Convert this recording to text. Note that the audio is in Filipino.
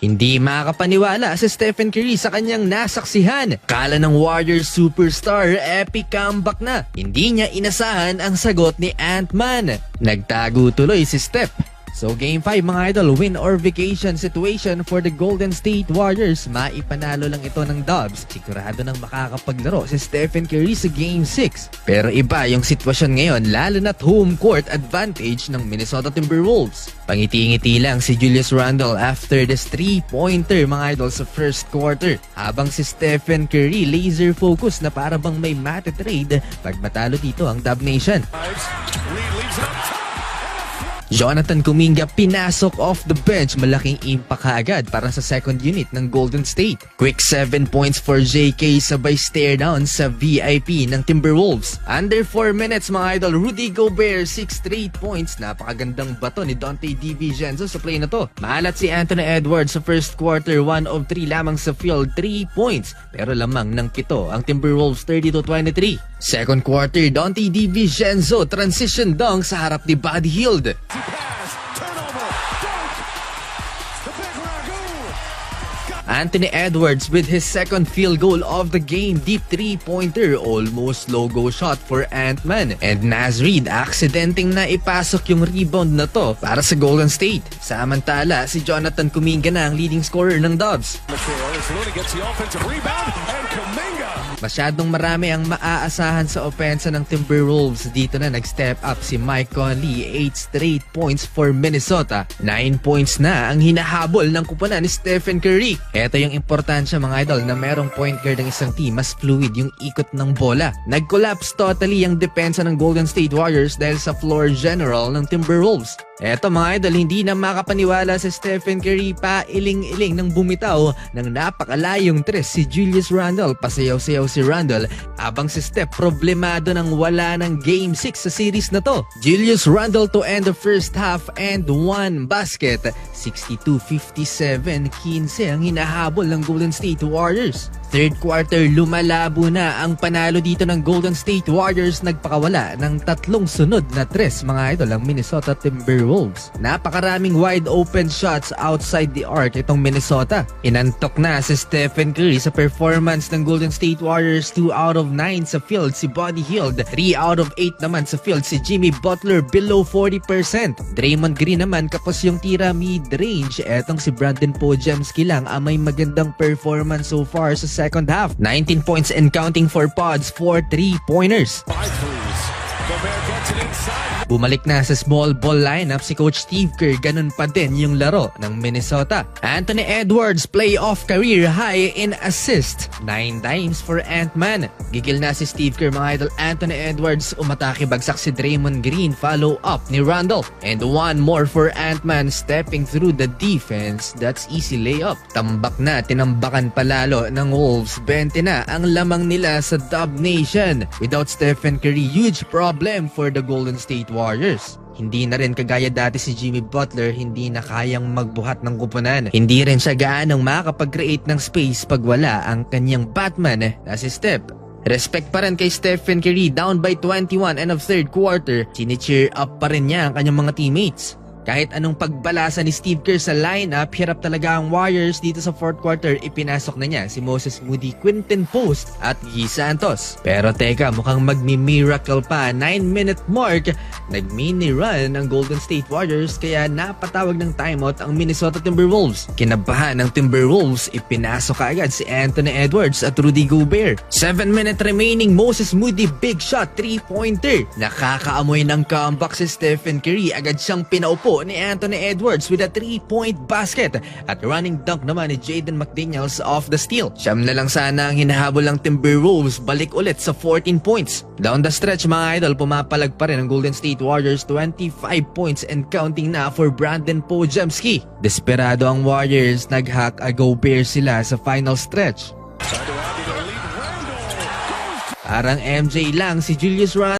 Hindi makakapaniwala si Stephen Curry sa kanyang nasaksihan. Kala ng Warriors superstar, epic comeback na. Hindi niya inasahan ang sagot ni Ant-Man. Nagtago tuloy si Steph. So Game 5 mga idol, win or vacation situation for the Golden State Warriors. Maipanalo lang ito ng Dubs. Sigurado nang makakapaglaro si Stephen Curry sa Game 6. Pero iba yung sitwasyon ngayon, lalo na't home court advantage ng Minnesota Timberwolves. Pangiti-ngiti lang si Julius Randle after this 3-pointer mga idol sa first quarter. Habang si Stephen Curry laser focus na para bang may mate trade pag matalo dito ang Dub Nation. Jonathan Kuminga pinasok off the bench, malaking impact kaagad para sa second unit ng Golden State. Quick 7 points for JK sabay stare down sa VIP ng Timberwolves. Under 4 minutes mga idol, Rudy Gobert 6 straight points. Napakagandang bato ni Donte DiVincenzo sa play na to. Maalat si Anthony Edwards sa first quarter, 1 of 3 lamang sa field, 3 points. Pero lamang ng 7 ang Timberwolves 30-23. Second quarter, Donte DiVincenzo transition dunk sa harap ni Buddy Hield. Anthony Edwards with his second field goal of the game, deep 3-pointer, almost logo shot for Ant-Man. And Naz Reid accidenting na ipasok yung rebound na to para sa Golden State. Samantala, si Jonathan Kuminga na ang leading scorer ng Dubs. Masyadong marami ang maaasahan sa opensa ng Timberwolves. Dito na nag-step up si Mike Conley, 8 straight points for Minnesota. 9 points na ang hinahabol ng kupunan ni Stephen Curry. Ito yung importansya mga idol na merong point guard ng isang team, mas fluid yung ikot ng bola. Nag-collapse totally ang depensa ng Golden State Warriors dahil sa floor general ng Timberwolves. Eto mga idol, hindi na makapaniwala si Stephen Curry, pa iling-iling nang bumitaw ng napakalayong tres si Julius Randle. Pasayaw-sayaw si Randle habang si Steph problemado nang wala ng Game 6 sa series na to. Julius Randle to end the first half and 1 basket. 62-57, 15 ang hinahabol ng Golden State Warriors. Third quarter, lumalabo na ang panalo dito ng Golden State Warriors. Nagpakawala ng 3 sunod na tres mga idol ang Minnesota Timberwolves. Napakaraming wide open shots outside the arc itong Minnesota. Inantok na si Stephen Curry sa performance ng Golden State Warriors. 2 out of 9 sa field si Buddy Hield, 3 out of 8 naman sa field si Jimmy Butler, below 40%. Draymond Green naman kapos yung tira mid-range. Etong si Brandon Podziemski lang ang may magandang performance so far sa second half. 19 points and counting for Pods, 4 3-pointers. Bumalik na sa small ball lineup si Coach Steve Kerr, ganun pa din yung laro ng Minnesota. Anthony Edwards, playoff career high in assist, 9 times for Ant-Man. Gigil na si Steve Kerr mga idol. Anthony Edwards, umatake, bagsak si Draymond Green, follow up ni Randle. And 1 more for Ant-Man, stepping through the defense, that's easy layup. Tambak na, tinambakan palalo ng Wolves, 20 na ang lamang nila sa Dub Nation. Without Stephen Curry, huge problem for the Golden State Warriors. Hindi na rin kagaya dati si Jimmy Butler, hindi na kayang magbuhat ng kupunan. Hindi rin siya gaanong makakapag-create ng space pag wala ang kanyang Batman na si Steph. Respect pa rin kay Stephen Curry, down by 21 end of third quarter. Sini-cheer up pa rin niya ang kanyang mga teammates. Kahit anong pagbalasa ni Steve Kerr sa lineup, hirap talaga ang Warriors dito sa fourth quarter. Ipinasok na niya si Moses Moody, Quinton Post at Guy Santos. Pero teka, mukhang magmi-miracle pa. 9-minute mark, nag-mini run ang Golden State Warriors kaya napatawag ng timeout ang Minnesota Timberwolves. Kinabahan ng Timberwolves, ipinasok kaagad si Anthony Edwards at Rudy Gobert. 7-minute remaining, Moses Moody, big shot, 3-pointer. Nakakaamoy ng comeback si Stephen Curry, agad siyang pinaupo ni Anthony Edwards with a 3-point basket at running dunk naman ni Jaden McDaniels off the steal. Siyam na lang sana ang hinahabol ng Timberwolves, balik ulit sa 14 points. Down the stretch mga idol, pumapalag pa rin ang Golden State Warriors, 25 points and counting na for Brandon Podziemski. Desperado ang Warriors, nag-hack a Gobert sila sa final stretch. Parang MJ lang si Julius Randle.